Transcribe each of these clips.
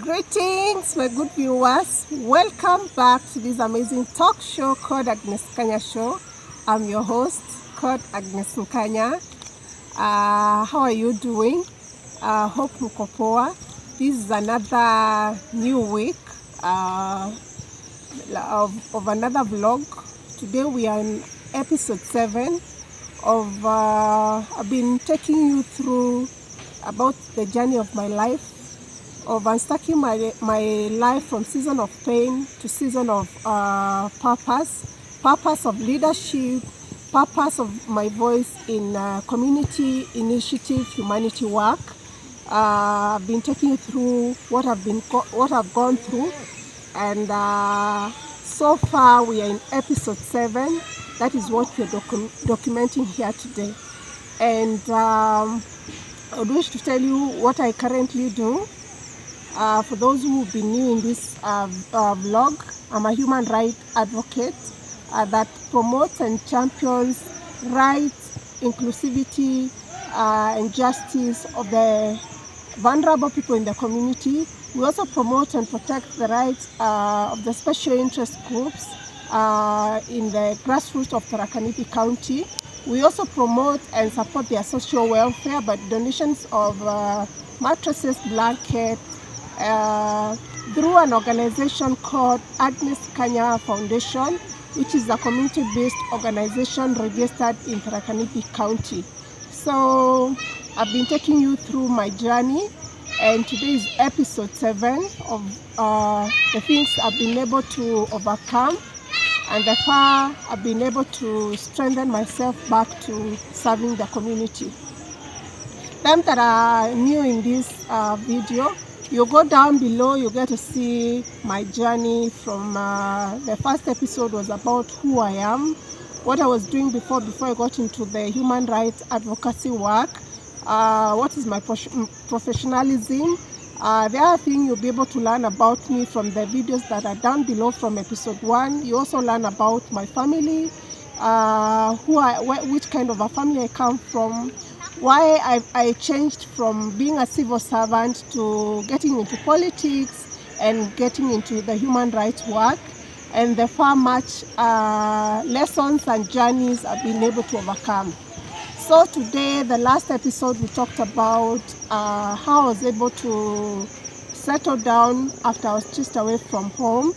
Greetings, my good viewers. Welcome back to this amazing talk show called Agnes Nkanya Show. I'm your host, called Agnes Nkanya. How are you doing? Hope mko poa. This is another new week of another vlog. Today we are in episode 7 of I've been taking you through about the journey of my life, of unstacking my life from season of pain to season of purpose of leadership, purpose of my voice in community initiative, humanity work. I've been taking you through what I've gone through, and so far we are in episode 7. That is what we're documenting here today. And I would wish to tell you what I currently do. For those who have been new in this vlog, I'm a human rights advocate that promotes and champions rights, inclusivity, and justice of the vulnerable people in the community. We also promote and protect the rights of the special interest groups in the grassroots of Tharaka Nithi County. We also promote and support their social welfare by donations of mattresses, blankets, through an organization called A.R.S Foundation, which is a community-based organization registered in Tharaka Nithi County. So I've been taking you through my journey, and today is episode 7 of the things I've been able to overcome and the far I've been able to strengthen myself back to serving the community. Them that are new in this video, you go down below, you get to see my journey from the first episode was about who I am, what I was doing before I got into the human rights advocacy work, what is my professionalism. The other thing you'll be able to learn about me from the videos that are down below from episode 1. You also learn about my family, which kind of a family I come from, why I changed from being a civil servant to getting into politics and getting into the human rights work, and the far much lessons and journeys I've been able to overcome. So today, the last episode, we talked about how I was able to settle down after I was chased away from home,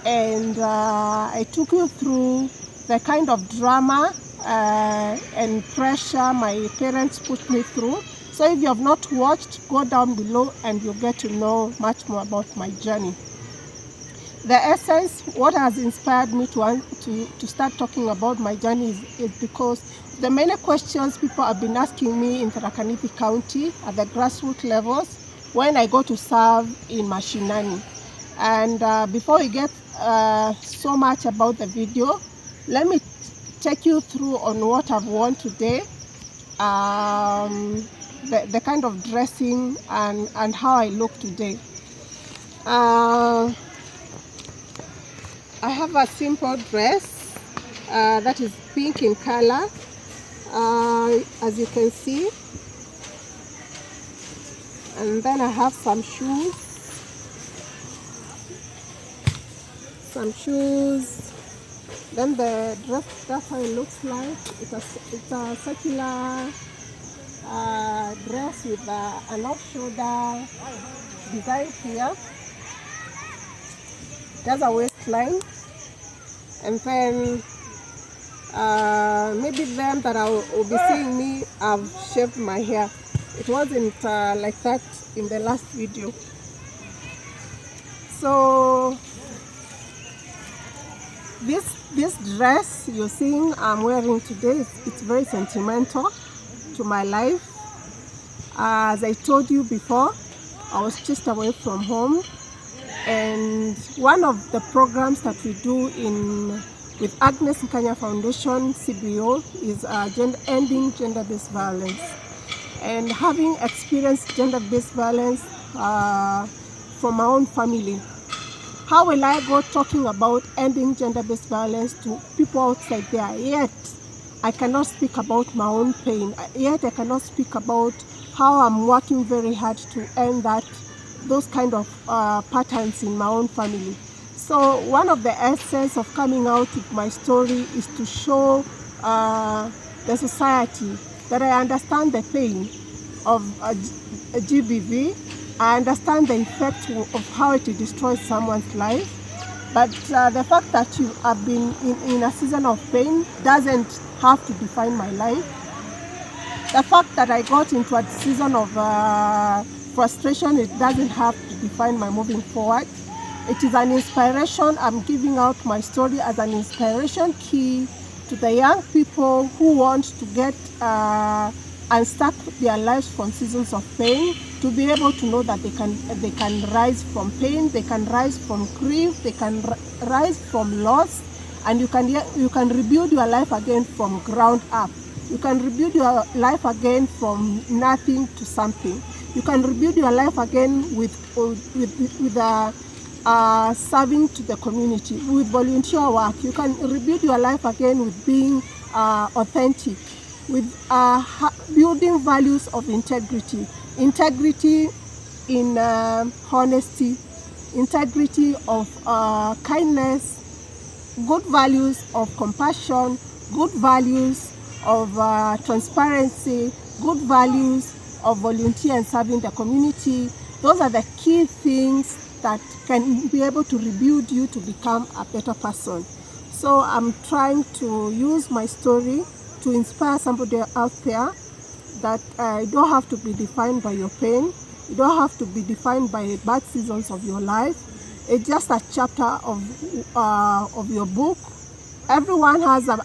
and I took you through the kind of drama and pressure my parents put me through. So if you have not watched, go down below and you'll get to know much more about my journey. The essence, what has inspired me to start talking about my journey is because the many questions people have been asking me in Tharaka Nithi County at the grassroots levels when I go to serve in mashinani. And before we get so much about the video, let me take you through on what I've worn today, the kind of dressing and how I look today. I have a simple dress that is pink in color, as you can see, and then I have some shoes. Then the dress, that's how it looks like. It's a circular dress with an off-shoulder design here. There's a waistline, and then maybe them that will be seeing me, I've shaved my hair. It wasn't like that in the last video. So this dress you're seeing I'm wearing today, it's very sentimental to my life. As I told you before, I was chased away from home, and one of the programs that we do with A.R.S Foundation CBO is ending gender-based violence. And having experienced gender-based violence from my own family, how will I go talking about ending gender-based violence to people outside there, yet I cannot speak about my own pain, yet I cannot speak about how I'm working very hard to end that those kind of patterns in my own family. So one of the essence of coming out with my story is to show the society that I understand the pain of GBV. I understand the effect of how it destroys someone's life. But the fact that you have been in a season of pain doesn't have to define my life. The fact that I got into a season of frustration, it doesn't have to define my moving forward. It is an inspiration. I'm giving out my story as an inspiration key to the young people who want to get unstuck their lives from seasons of pain, to be able to know that they can rise from pain, they can rise from grief, they can rise from loss, and you can rebuild your life again from ground up. You can rebuild your life again from nothing to something. You can rebuild your life again with serving to the community, with volunteer work. You can rebuild your life again with being authentic, with building values of integrity in honesty, integrity of kindness, good values of compassion, good values of transparency, good values of volunteer and serving the community. Those are the key things that can be able to rebuild you to become a better person. So I'm trying to use my story to inspire somebody out there that you don't have to be defined by your pain. You don't have to be defined by bad seasons of your life. It's just a chapter of your book. Everyone has a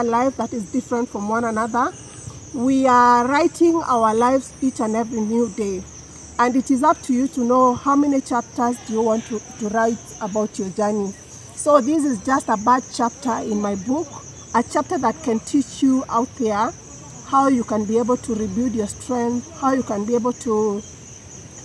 life that is different from one another. We are writing our lives each and every new day. And it is up to you to know how many chapters do you want to write about your journey. So this is just a bad chapter in my book, a chapter that can teach you out there how you can be able to rebuild your strength, how you can be able to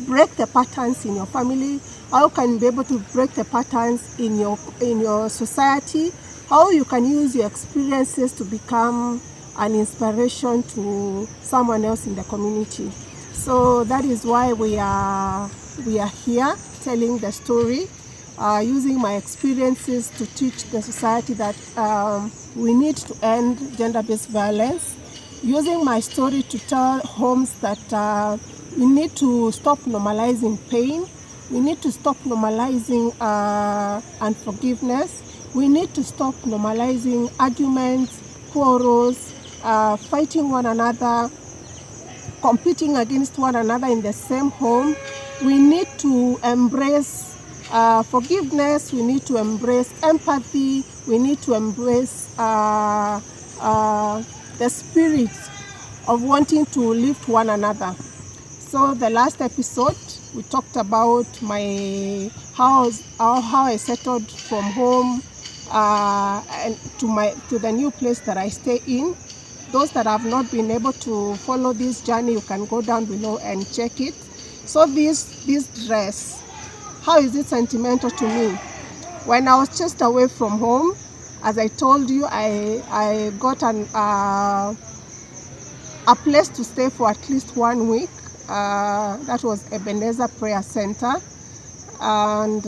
break the patterns in your family, how you can be able to break the patterns in your society, how you can use your experiences to become an inspiration to someone else in the community. So that is why we are here telling the story, using my experiences to teach the society that we need to end gender-based violence, using my story to tell homes that we need to stop normalizing pain, we need to stop normalizing unforgiveness, we need to stop normalizing arguments, quarrels, fighting one another, competing against one another in the same home. We need to embrace forgiveness, we need to embrace empathy, we need to embrace the spirit of wanting to lift one another. So the last episode, we talked about how I settled from home and to the new place that I stay in. Those that have not been able to follow this journey, you can go down below and check it. So this dress, how is it sentimental to me? When I was just away from home, as I told you, I got a place to stay for at least 1 week. That was Ebenezer Prayer Center. And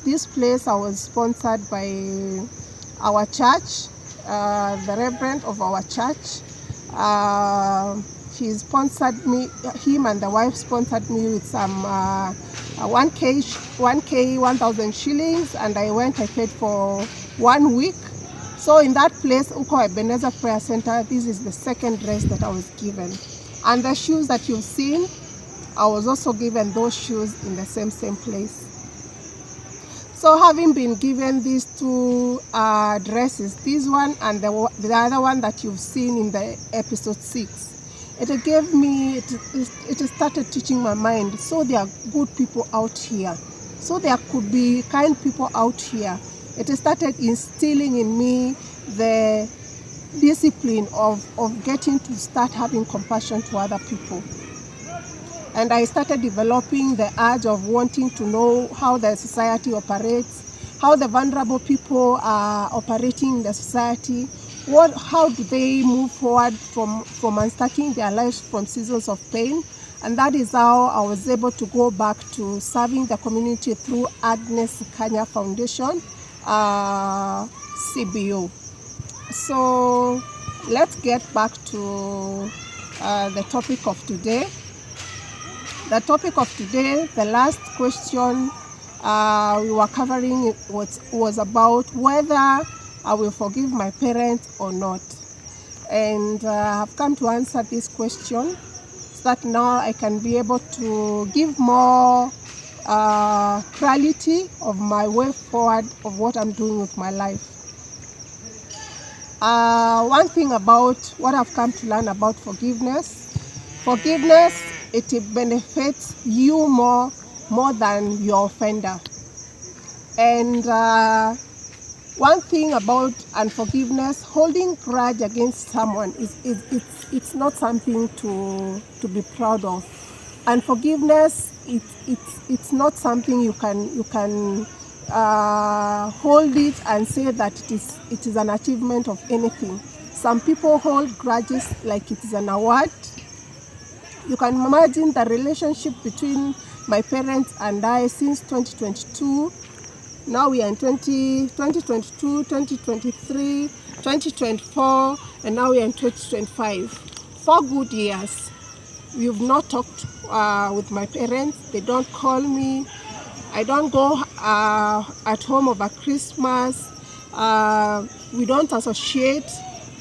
this place I was sponsored by our church. The reverend of our church, he sponsored me, him and the wife sponsored me with some 1,000 shillings, and I paid for 1 week. So in that place, Uko Ebenezer Prayer Center, this is the second dress that I was given. And the shoes that you've seen, I was also given those shoes in the same place. So having been given these two dresses, this one and the other one that you've seen in the episode 6, it started teaching my mind. So there are good people out here. So there could be kind people out here. It started instilling in me the discipline of getting to start having compassion to other people. And I started developing the urge of wanting to know how the society operates, how the vulnerable people are operating in the society, how do they move forward from unstucking their lives from seasons of pain, And that is how I was able to go back to serving the community through Agnes Kanya Foundation, CBO. So let's get back to the topic of today. The topic of today, the last question we were covering was about whether I will forgive my parents or not. And I've come to answer this question so that now I can be able to give more clarity of my way forward of what I'm doing with my life. One thing about what I've come to learn about forgiveness, it benefits you more than your offender. And one thing about unforgiveness, holding grudge against someone it's not something to be proud of. Unforgiveness, it's not something you can hold it and say that it is an achievement of anything. Some people hold grudges like it is an award. You can imagine the relationship between my parents and I since 2022. Now we are in 2022, 2023, 2024, and now we are in 2025. 4 good years. We've not talked with my parents. They don't call me. I don't go at home over Christmas. We don't associate.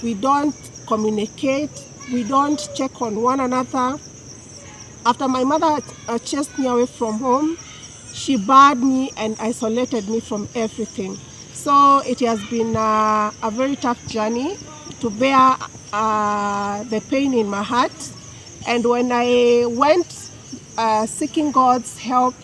We don't communicate. We don't check on one another. After my mother chased me away from home, she barred me and isolated me from everything. So it has been a very tough journey to bear the pain in my heart. And when I went seeking God's help,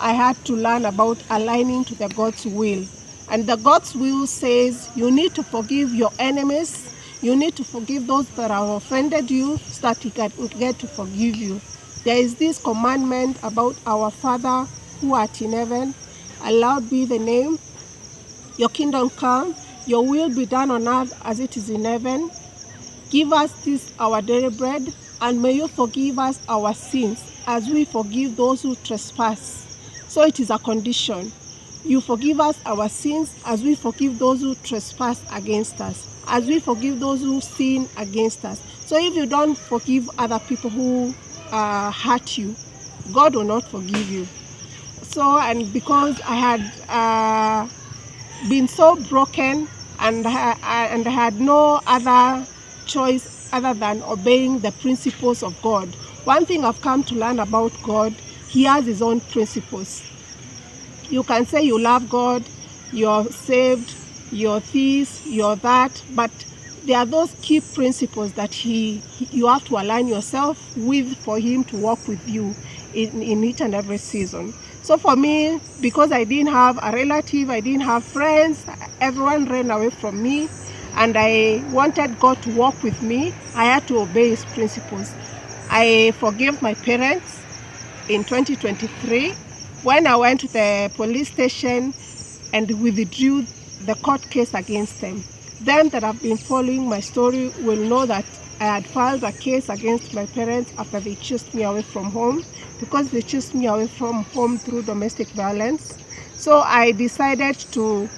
I had to learn about aligning to the God's will. And the God's will says you need to forgive your enemies. You need to forgive those that have offended you so that He can get to forgive you. There is this commandment about our Father who art in heaven, hallowed be the name, your kingdom come, your will be done on earth as it is in heaven. Give us this our daily bread, and may you forgive us our sins as we forgive those who trespass. So it is a condition. You forgive us our sins as we forgive those who trespass against us, as we forgive those who sin against us. So if you don't forgive other people who hurt you, God will not forgive you. So, and because I had been so broken and I had no other choice other than obeying the principles of God. One thing I've come to learn about God, He has His own principles. You can say you love God, you're saved, you're this, you're that, but there are those key principles that you have to align yourself with for Him to walk with you in each and every season. So for me, because I didn't have a relative, I didn't have friends, everyone ran away from me, and I wanted God to walk with me, I had to obey His principles. I forgave my parents in 2023 when I went to the police station and withdrew the court case against them. Them that have been following my story will know that I had filed a case against my parents after they chased me away from home, because they chased me away from home through domestic violence. So I decided to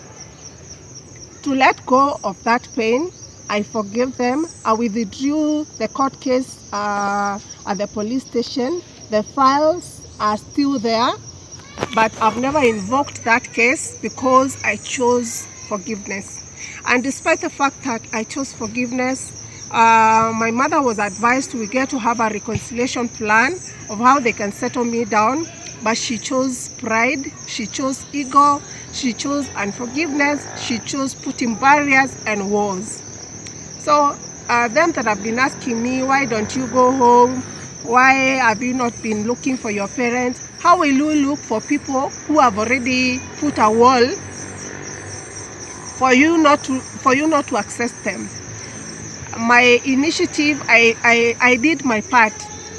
let go of that pain. I forgave them. I withdrew the court case at the police station. The files are still there, but I've never invoked that case because I chose forgiveness. And despite the fact that I chose forgiveness, my mother was advised we get to have a reconciliation plan of how they can settle me down, but she chose pride, she chose ego, she chose unforgiveness, she chose putting barriers and walls. So them that have been asking me, why don't you go home? Why have you not been looking for your parents? How will you look for people who have already put a wall for you not to access them? My initiative, I did my part.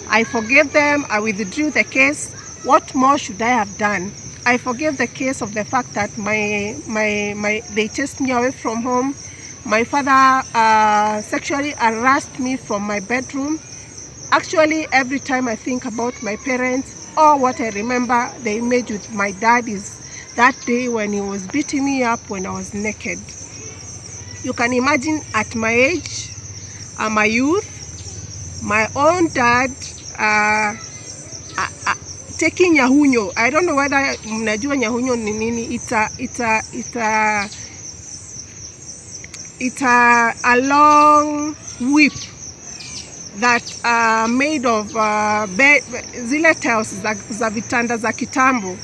I forgave them, I withdrew the case. What more should I have done? I forgave the case of the fact that they chased me away from home. My father sexually harassed me from my bedroom. Actually, every time I think about my parents, or what I remember, the image with my dad is that day when he was beating me up when I was naked. You can imagine at my age, I'm a youth, my own dad taking nyahunyo. I don't know whether mnajua nyahunyo ni nini. It's a long whip that made of zile tails za vitanda za kitambo.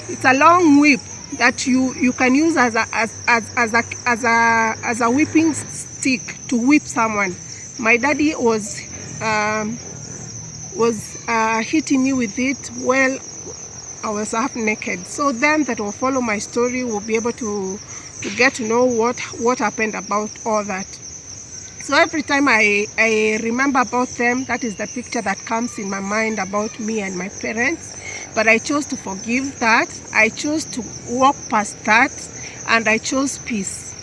It's a long whip that you can use as a whipping stick to whip someone. My daddy was hitting me with it while I was half naked. So them that will follow my story will be able to get to know what happened about all that. So every time I remember about them, that is the picture that comes in my mind about me and my parents. But I chose to forgive that. I chose to walk past that, and I chose peace.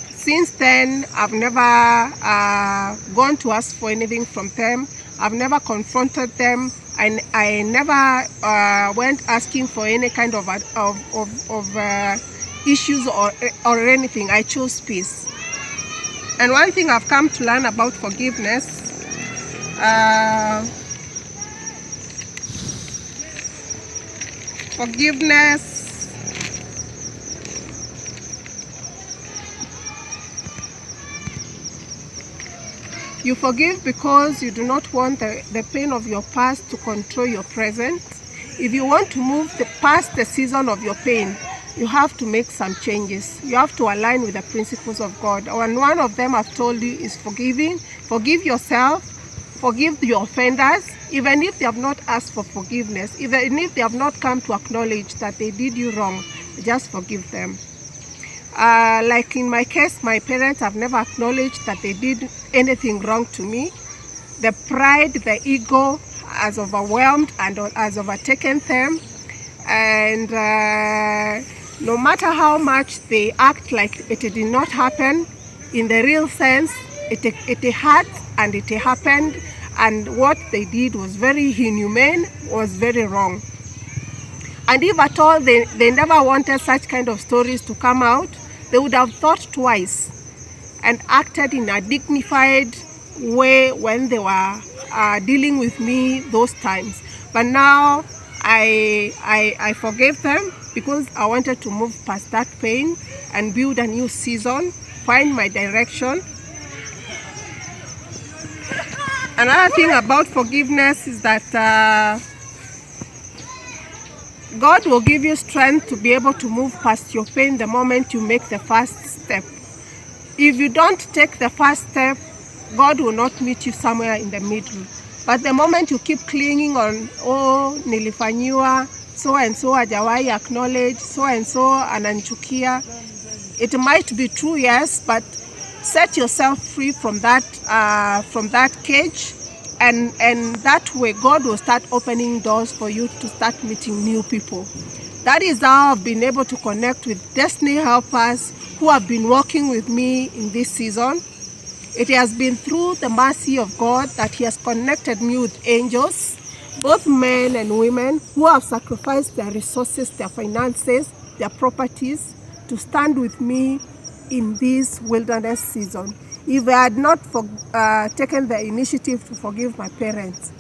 Since then, I've never gone to ask for anything from them. I've never confronted them. I never went asking for any kind of issues or anything. I chose peace. And one thing I've come to learn about forgiveness, you forgive because you do not want the pain of your past to control your present. If you want to move past the season of your pain, you have to make some changes. You have to align with the principles of God. And one of them I've told you is forgiving. Forgive yourself. Forgive your offenders, even if they have not asked for forgiveness, even if they have not come to acknowledge that they did you wrong, just forgive them. Like in my case, my parents have never acknowledged that they did anything wrong to me. The pride, the ego has overwhelmed and has overtaken them. And no matter how much they act like it did not happen, in the real sense, it had and it happened, and what they did was very inhumane, was very wrong. And if at all they never wanted such kind of stories to come out, they would have thought twice and acted in a dignified way when they were dealing with me those times. But now I forgave them because I wanted to move past that pain and build a new season, find my direction. Another thing about forgiveness is that God will give you strength to be able to move past your pain the moment you make the first step. If you don't take the first step, God will not meet you somewhere in the middle. But the moment you keep clinging on, oh, nilifanyiwa, so and so hajawahi acknowledge, so and so ananichukia, it might be true, yes, but set yourself free from that cage, and that way God will start opening doors for you to start meeting new people. That is how I've been able to connect with destiny helpers who have been working with me in this season. It has been through the mercy of God that He has connected me with angels, both men and women, who have sacrificed their resources, their finances, their properties to stand with me in this wilderness season. If I had not taken the initiative to forgive my parents,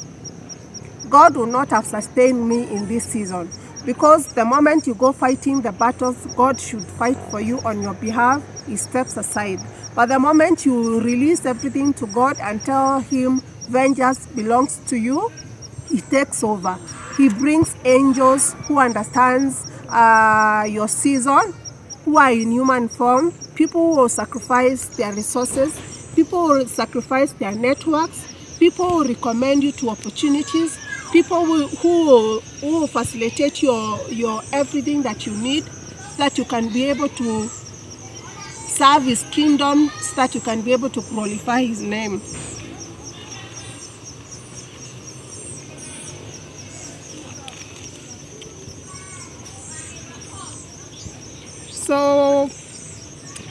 God would not have sustained me in this season. Because the moment you go fighting the battles God should fight for you on your behalf, He steps aside. But the moment you release everything to God and tell Him vengeance belongs to you, He takes over. He brings angels who understands your season, who are in human form, people who will sacrifice their resources, people who will sacrifice their networks, people who will recommend you to opportunities, people who will facilitate your everything that you need, so that you can be able to serve His kingdom, so that you can be able to glorify His name. So,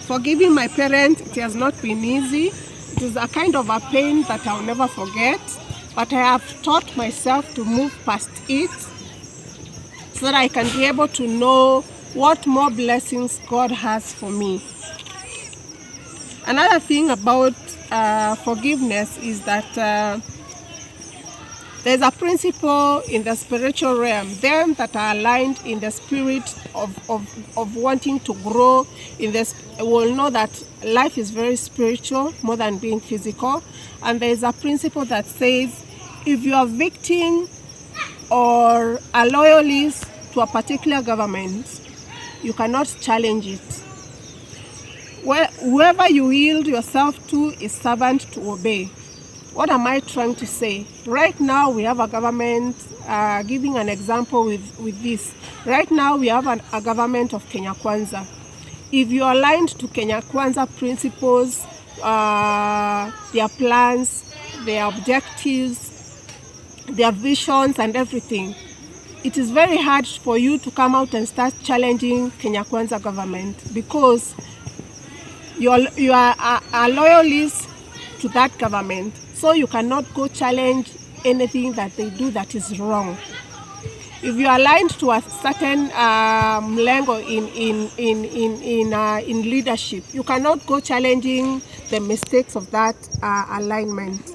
forgiving my parents, it has not been easy. It is a kind of a pain that I'll never forget. but I have taught myself to move past it so that I can be able to know what more blessings God has for me. Another thing about forgiveness is that there's a principle in the spiritual realm. Them that are aligned in the spirit of wanting to grow in this will know that life is very spiritual more than being physical. And there's a principle that says if you are victim or a loyalist to a particular government, you cannot challenge it. Well, whoever you yield yourself to is servant to obey. What am I trying to say? Right now we have a government, giving an example with this. Right now we have a government of Kenya Kwanza. If you are aligned to Kenya Kwanza principles, their plans, their objectives, their visions and everything, it is very hard for you to come out and start challenging Kenya Kwanza government because you are a loyalist to that government. So you cannot go challenge anything that they do that is wrong. If you are aligned to a certain mlengo in leadership, you cannot go challenging the mistakes of that alignment.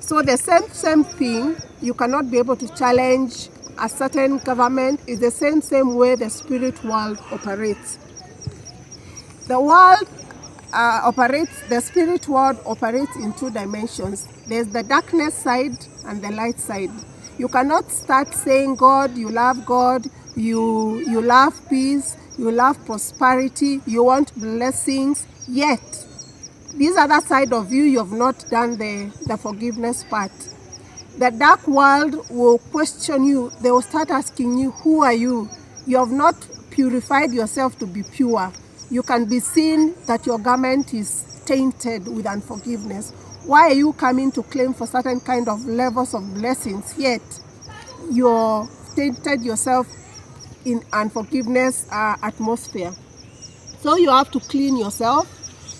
So the same thing, you cannot be able to challenge a certain government. Is the same way the spirit world operates. The world the spirit world operates in two dimensions. There's the darkness side and the light side. You cannot start saying God, you love, you love peace, you love prosperity, you want blessings, yet this other side of you have not done the forgiveness part. The dark world will question you. They will start asking you, who are you? You have not purified yourself to be pure. You can be seen that your garment is tainted with unforgiveness. Why are you coming to claim for certain kind of levels of blessings, yet you're tainted yourself in unforgiveness atmosphere? So you have to clean yourself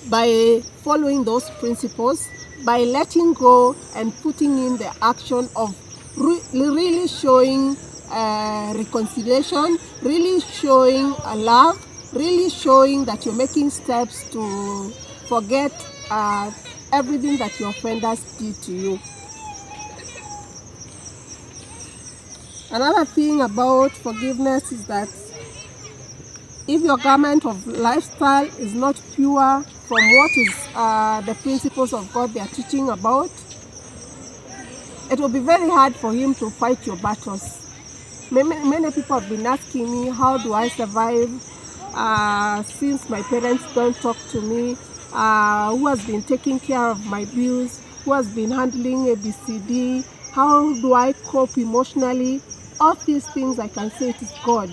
by following those principles, by letting go and putting in the action of really showing reconciliation, really showing a love, really showing that you're making steps to forget everything that your offenders did to you. Another thing about forgiveness is that if your garment of lifestyle is not pure from what is the principles of God they are teaching about, it will be very hard for him to fight your battles. Many people have been asking me, how do I survive since my parents don't talk to me? Who has been taking care of my bills? Who has been handling ABCD? How do I cope emotionally? All these things I can say it is God.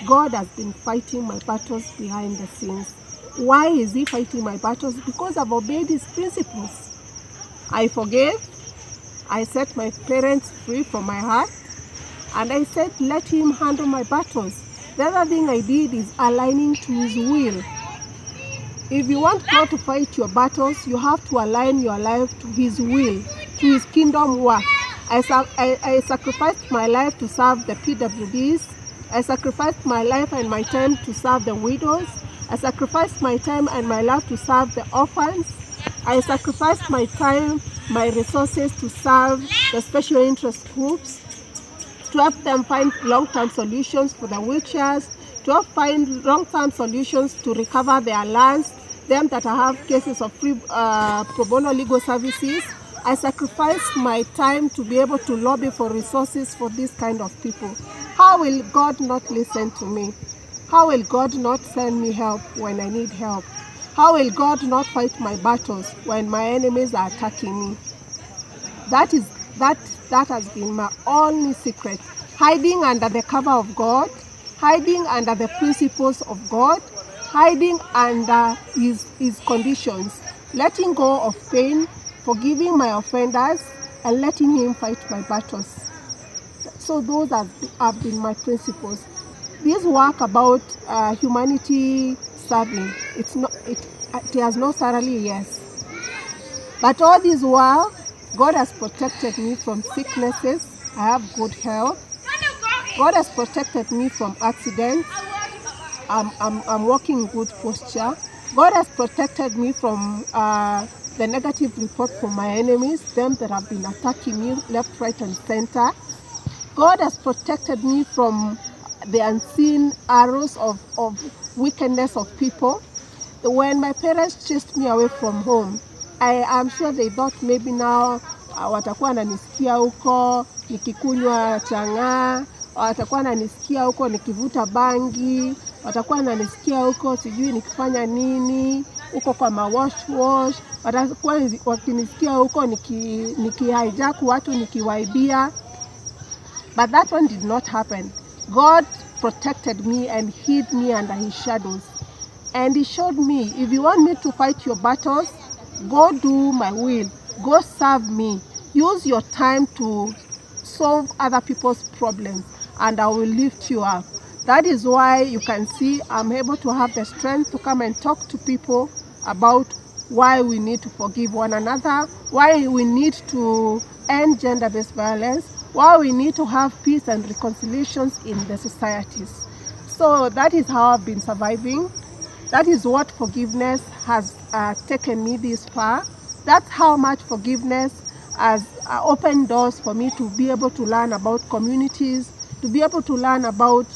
God has been fighting my battles behind the scenes. Why is he fighting my battles? Because I've obeyed his principles. I forgave. I set my parents free from my heart. And I said, let him handle my battles. The other thing I did is aligning to his will. If you want God to fight your battles, you have to align your life to his will, to his kingdom work. I sacrificed my life to serve the PWDs. I sacrificed my life and my time to serve the widows. I sacrificed my time and my life to serve the orphans. I sacrificed my time, my resources to serve the special interest groups, to help them find long-term solutions for the wheelchairs, to help find long-term solutions to recover their lands, them that have cases of free pro bono legal services. I sacrificed my time to be able to lobby for resources for this kind of people. How will God not listen to me? How will God not send me help when I need help? How will God not fight my battles when my enemies are attacking me? That has been my only secret. Hiding under the cover of God, hiding under the principles of God, hiding under his conditions, letting go of pain, forgiving my offenders, and letting him fight my battles. So those have been my principles. This work about humanity serving, it has no thoroughly yes. But all this while, God has protected me from sicknesses. I have good health. God has protected me from accidents. I'm walking in good posture. God has protected me from the negative report from my enemies, them that have been attacking me left, right, and center. God has protected me from the unseen arrows of wickedness of people. When my parents chased me away from home, I am sure they thought maybe now watakuwa wananisikia huko nikikunywa chang'aa, watakuwa wananisikia huko nikivuta bangi, watakuwa wananisikia huko sijui nikifanya nini huko kwa mawash, watakuwa wakinisikia huko hijack watu nikiwaibia. But that one did not happen. God protected me and hid me under his shadows. And he showed me, if you want me to fight your battles, go do my will. Go serve me. Use your time to solve other people's problems, and I will lift you up. That is why you can see I'm able to have the strength to come and talk to people about why we need to forgive one another, why we need to end gender-based violence, why we need to have peace and reconciliations in the societies. So that is how I've been surviving. That is what forgiveness has taken me this far. That's how much forgiveness has opened doors for me to be able to learn about communities, to be able to learn about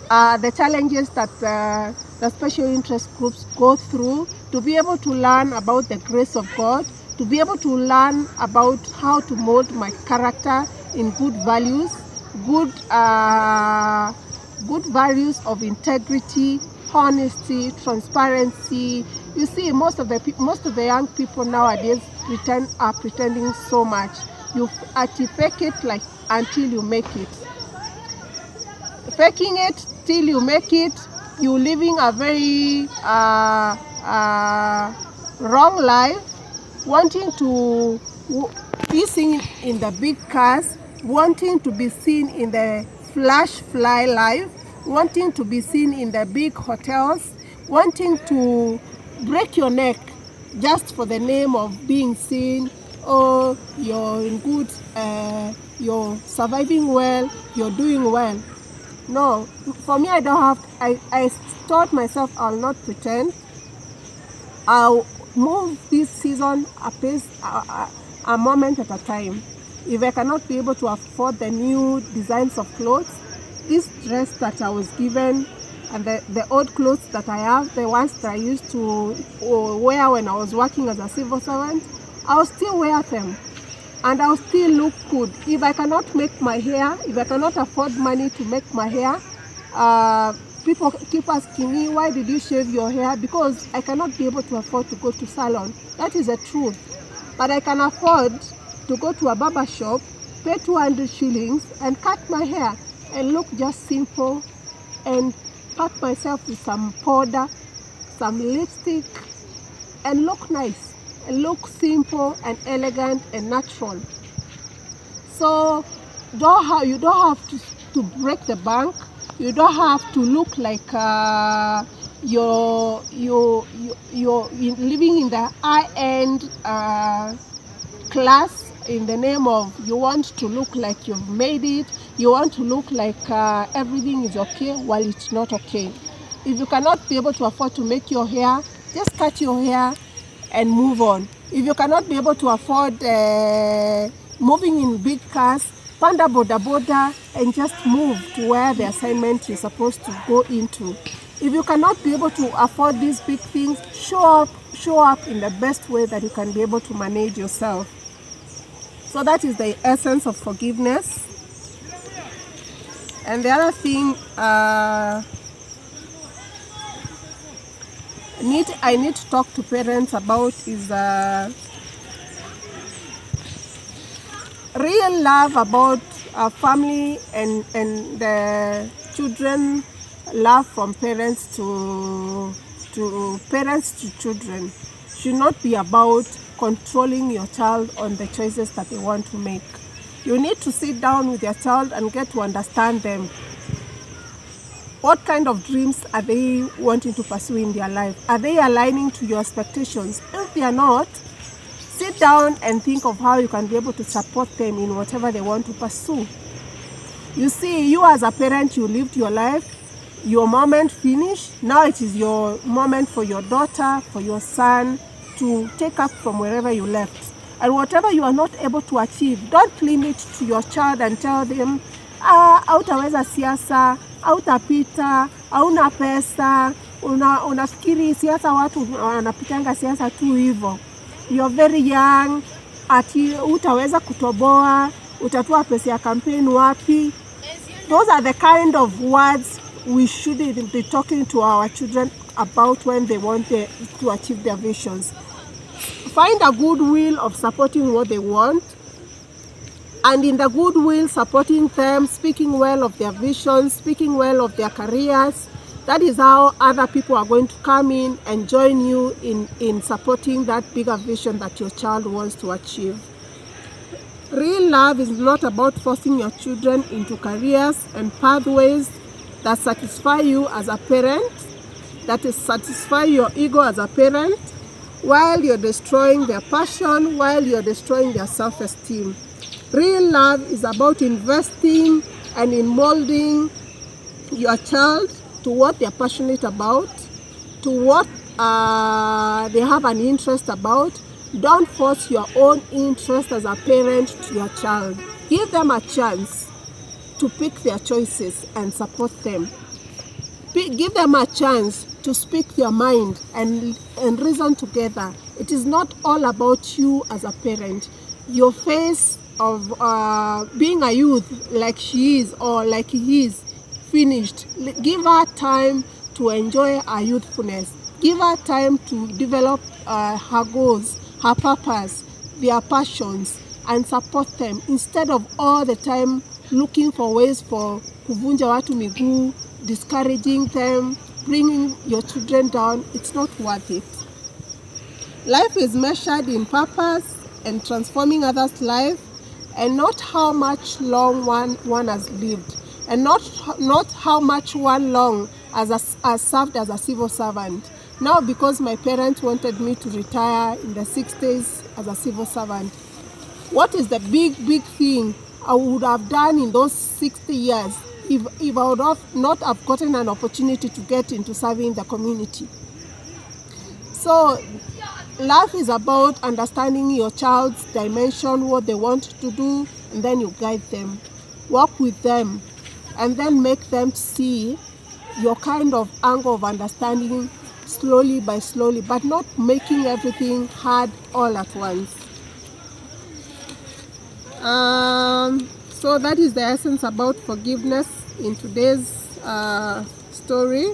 the challenges that the special interest groups go through, to be able to learn about the grace of God, to be able to learn about how to mold my character in good values, good values of integrity, honesty, transparency. You see, most of the young people nowadays are pretending so much. You fake it like until you make it. Faking it till you make it. You living a very wrong life, wanting to be seen in the big cars, wanting to be seen in the fly life, wanting to be seen in the big hotels, wanting to break your neck just for the name of being seen. Oh, you're in good, you're surviving well, you're doing well. No, for me, I don't have, I taught myself I'll not pretend. I'll move this season a pace, a moment at a time. If I cannot be able to afford the new designs of clothes, this dress that I was given and the old clothes that I have, the ones that I used to wear when I was working as a civil servant, I'll still wear them. And I'll still look good. If I cannot make my hair, if I cannot afford money to make my hair, people keep asking me, why did you shave your hair? Because I cannot be able to afford to go to salon. That is the truth. But I can afford to go to a barber shop, pay 200 shillings and cut my hair and look just simple and pat myself with some powder, some lipstick and look nice. And look simple and elegant and natural. So you don't have to break the bank. You don't have to look like you're living in the high-end class in the name of you want to look like you've made it. You want to look like everything is okay while it's not okay. If you cannot be able to afford to make your hair, just cut your hair and move on. If you cannot be able to afford moving in big cars, panda boda and just move to where the assignment you're supposed to go into. If you cannot be able to afford these big things, show up in the best way that you can be able to manage yourself. So that is the essence of forgiveness. And the other thing I need to talk to parents about is real love about family and the children. Love from parents to children should not be about controlling your child on the choices that they want to make. You need to sit down with your child and get to understand them. What kind of dreams are they wanting to pursue in their life? Are they aligning to your expectations? If they are not, Sit down and think of how you can be able to support them in whatever they want to pursue. You see, you as a parent, you lived your life, your moment finished. Now it is your moment for your daughter, for your son to take up from wherever you left. And whatever you are not able to achieve, don't cling it to your child and tell them, hautaweza siasa, hautapita, hauna pesa, unafikiri siasa watu wanapitanga siasa tu hivyo. You are very young, ati utaweza kutoboa, utatua pesa ya campaign wapi. Those are the kind of words we should be talking to our children about when they want to achieve their visions. Find a goodwill of supporting what they want, and in the goodwill supporting them, speaking well of their visions, speaking well of their careers. That is how other people are going to come in and join you in supporting that bigger vision that your child wants to achieve. Real love is not about forcing your children into careers and pathways that satisfy you as a parent, that satisfy your ego as a parent, while you're destroying their passion, while you're destroying their self-esteem. Real love is about investing and in molding your child to what they're passionate about, to what they have an interest about. Don't force your own interest as a parent to your child. Give them a chance to pick their choices and support them. Give them a chance to speak their mind and reason together. It is not all about you as a parent. Your phase of being a youth like she is or like he is finished. Give her time to enjoy her youthfulness. Give her time to develop her goals, her purpose, their passions, and support them instead of all the time looking for ways for kuvunja watu miguu, discouraging them, bringing your children down. It's not worth it. Life is measured in purpose and transforming others' life, and not how much long one has lived, and not how much one long has served as a civil servant. Now, because my parents wanted me to retire in the 60s as a civil servant, what is the big thing I would have done in those 60 years if I would not have gotten an opportunity to get into serving the community? So life is about understanding your child's dimension, what they want to do, and then you guide them, work with them, and then make them see your kind of angle of understanding slowly by slowly, but not making everything hard all at once. So that is the essence about forgiveness in today's story.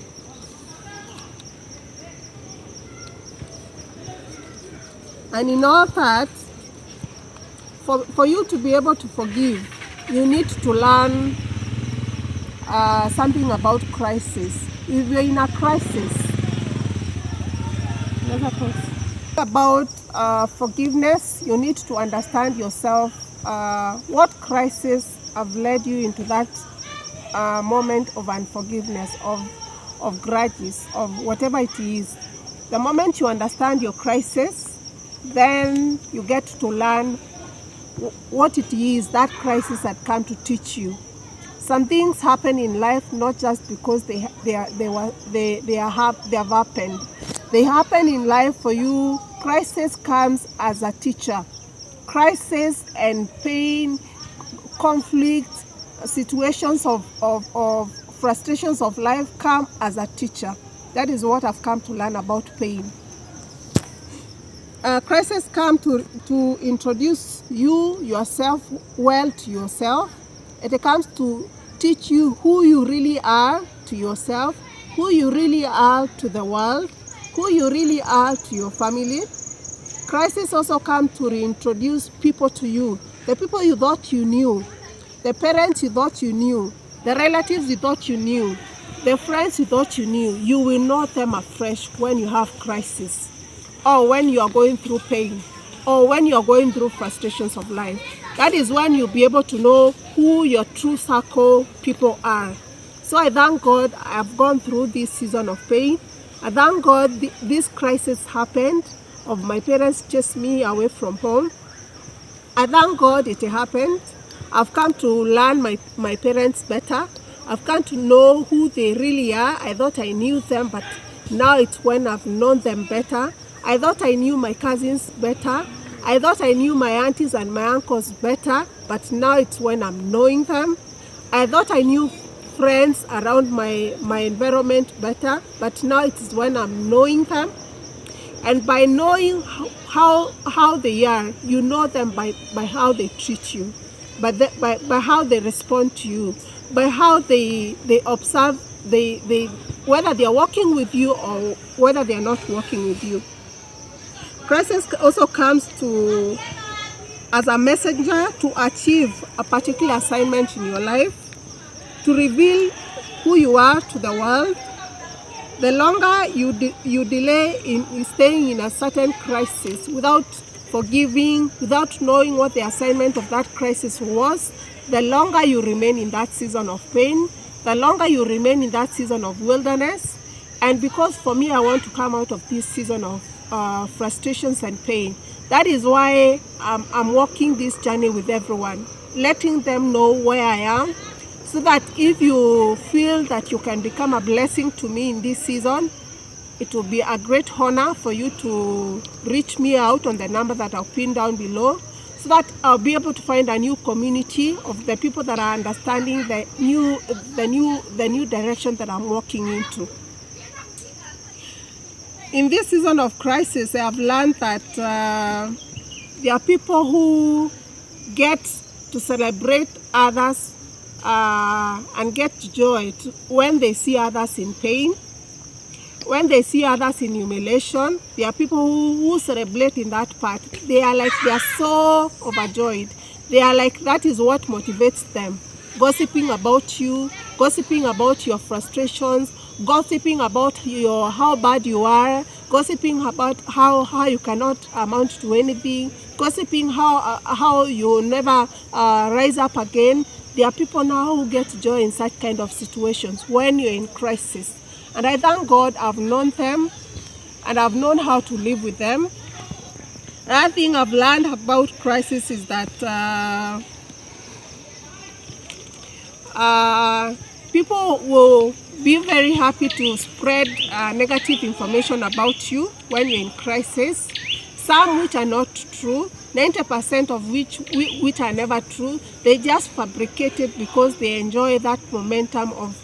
And in all that, for you to be able to forgive, you need to learn something about crisis. If you're in a crisis, about forgiveness, you need to understand yourself. What crisis have led you into that moment of unforgiveness, of grudges, of whatever it is. The moment you understand your crisis, then you get to learn what it is that crisis had come to teach you. Some things happen in life not just because they have happened. They happen in life for you. Crisis comes as a teacher. Crisis and pain, conflict, situations of frustrations of life come as a teacher. That is what I've come to learn about pain. Crisis come to introduce yourself well to yourself. It comes to teach you who you really are to yourself, who you really are to the world, who you really are to your family. Crisis also come to reintroduce people to you, the people you thought you knew, the parents you thought you knew, the relatives you thought you knew, the friends you thought you knew. You will know them afresh when you have crisis, or when you are going through pain, or when you are going through frustrations of life. That is when you'll be able to know who your true circle people are. So I thank God I have gone through this season of pain. I thank God this crisis happened of my parents chased me away from home. I thank God it happened. I've come to learn my parents better. I've come to know who they really are. I thought I knew them, but now it's when I've known them better. I thought I knew my cousins better. I thought I knew my aunties and my uncles better, but now it's when I'm knowing them. I thought I knew friends around my environment better, but now it's when I'm knowing them. And by knowing how they are, you know them by how they treat you, by how they respond to you, by how they observe, whether they are working with you or whether they are not working with you. Crisis also comes to as a messenger to achieve a particular assignment in your life, to reveal who you are to the world. The longer you delay in staying in a certain crisis without forgiving, without knowing what the assignment of that crisis was, the longer you remain in that season of pain, the longer you remain in that season of wilderness. And because for me, I want to come out of this season of frustrations and pain. That is why I'm walking this journey with everyone, letting them know where I am, so that if you feel that you can become a blessing to me in this season, it will be a great honor for you to reach me out on the number that I'll pin down below, so that I'll be able to find a new community of the people that are understanding the new direction that I'm walking into. In this season of crisis, I have learned that there are people who get to celebrate others and get joy when they see others in pain, when they see others in humiliation. There are people who celebrate in that part. They are so overjoyed. They are like, that is what motivates them. Gossiping about you, gossiping about your frustrations, gossiping about how bad you are, gossiping about how you cannot amount to anything, gossiping how you never rise up again. There are people now who get joy in such kind of situations when you're in crisis. And I thank God I've known them and I've known how to live with them. Another thing I've learned about crisis is that people will be very happy to spread negative information about you when you're in crisis, some which are not true, 90% of which are never true. They just fabricate it because they enjoy that momentum of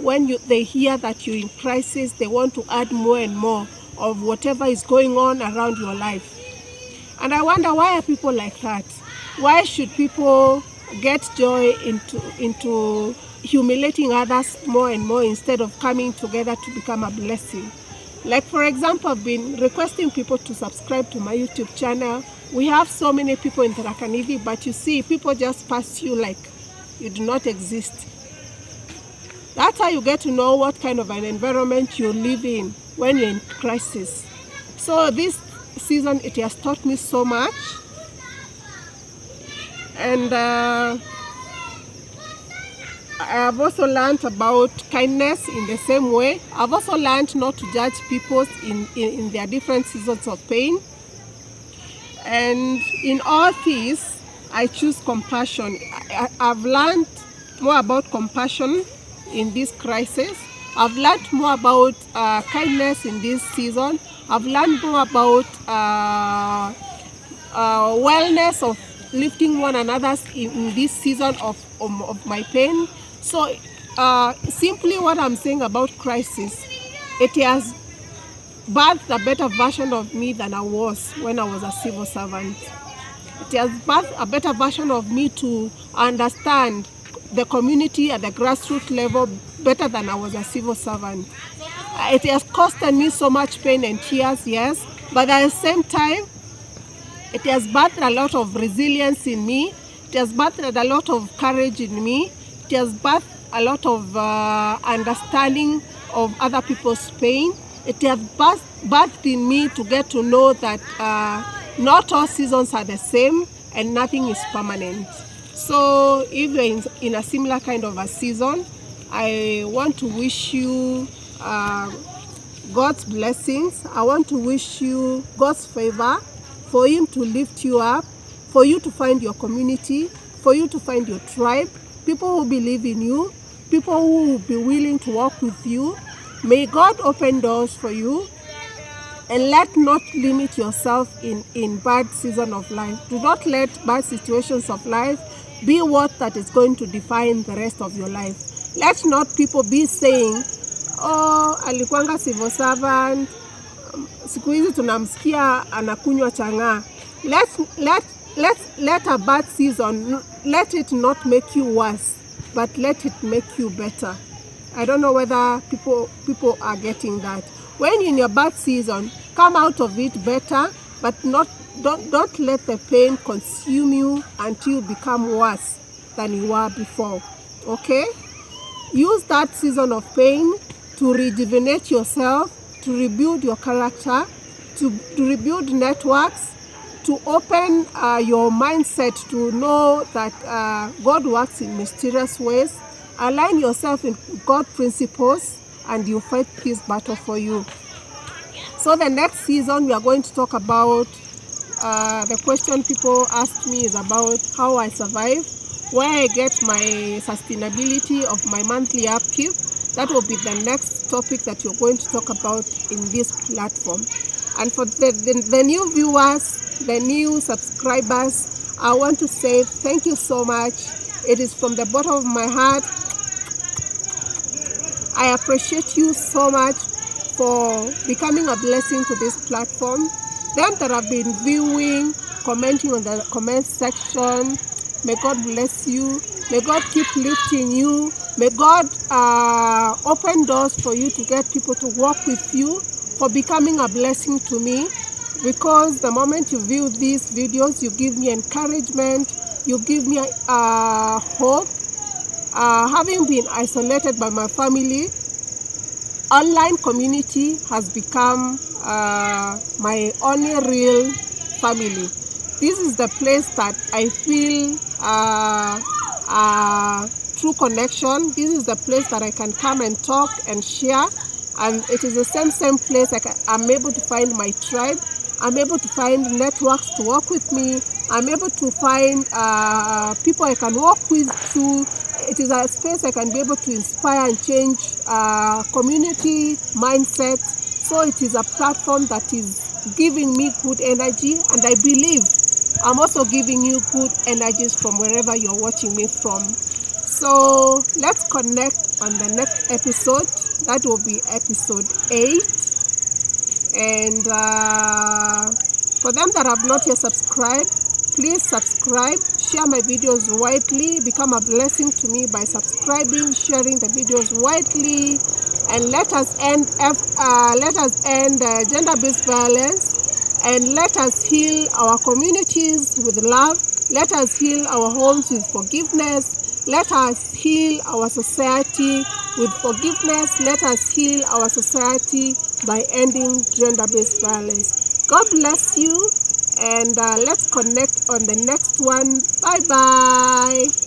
when they hear that you're in crisis, they want to add more and more of whatever is going on around your life. And I wonder, why are people like that? Why should people get joy into humiliating others more and more instead of coming together to become a blessing? Like, for example, I've been requesting people to subscribe to my YouTube channel. We have so many people in Tharaka Nithi, but you see, people just pass you like you do not exist. That's how you get to know what kind of an environment you live in when you're in crisis. So this season, it has taught me so much. And I have also learned about kindness in the same way. I've also learned not to judge people in their different seasons of pain. And in all this, I choose compassion. I've learned more about compassion in this crisis. I've learned more about kindness in this season. I've learned more about wellness, of lifting one another in this season of my pain. So simply what I'm saying about crisis, it has birthed a better version of me than I was when I was a civil servant. It has birthed a better version of me to understand the community at the grassroots level better than I was a civil servant. It has costed me so much pain and tears, yes, but at the same time, it has birthed a lot of resilience in me. It has birthed a lot of courage in me. It has birthed a lot of understanding of other people's pain. It has birthed in me to get to know that not all seasons are the same and nothing is permanent. So if you're in a similar kind of a season, I want to wish you God's blessings. I want to wish you God's favor, for Him to lift you up, for you to find your community, for you to find your tribe, people who believe in you, people who will be willing to walk with you. May God open doors for you, and let not limit yourself in bad season of life. Do not let bad situations of life be what that is going to define the rest of your life. Let not people be saying, oh, alikuanga civil servant, siku hizi tunamsikia anakunywa chang'aa. Let a bad season, let it not make you worse, but let it make you better. I don't know whether people are getting that. When in your bad season, come out of it better, but don't let the pain consume you until you become worse than you were before. Okay? Use that season of pain to rejuvenate yourself, to rebuild your character, to rebuild networks, to open your mindset to know that God works in mysterious ways. Align yourself in God's principles, and you fight this battle for you. So the next season we are going to talk about, the question people asked me is about how I survive, where I get my sustainability of my monthly upkeep. That will be the next topic that you're going to talk about in this platform. And for the new viewers, the new subscribers, I want to say thank you so much. It is from the bottom of my heart. I appreciate you so much for becoming a blessing to this platform. Them that have been viewing, commenting on the comment section, may God bless you. May God keep lifting you. May God open doors for you to get people to work with you, for becoming a blessing to me. Because the moment you view these videos, you give me encouragement, you give me hope. Having been isolated by my family, online community has become my only real family. This is the place that I feel true connection. This is the place that I can come and talk and share. And it is the same place I'm able to find my tribe. I'm able to find networks to work with me. I'm able to find people I can work with too. It is a space I can be able to inspire and change community mindset. So it is a platform that is giving me good energy, and I believe I'm also giving you good energies from wherever you're watching me from. So let's connect on the next episode. That will be episode 8. And for them that have not yet subscribed, please subscribe, share my videos widely, become a blessing to me by subscribing, sharing the videos widely, and let us end gender-based violence, and let us heal our communities with love. Let us heal our homes with forgiveness. Let us heal our society with forgiveness. Let us heal our society by ending gender-based violence. God bless you, and let's connect on the next one. Bye-bye.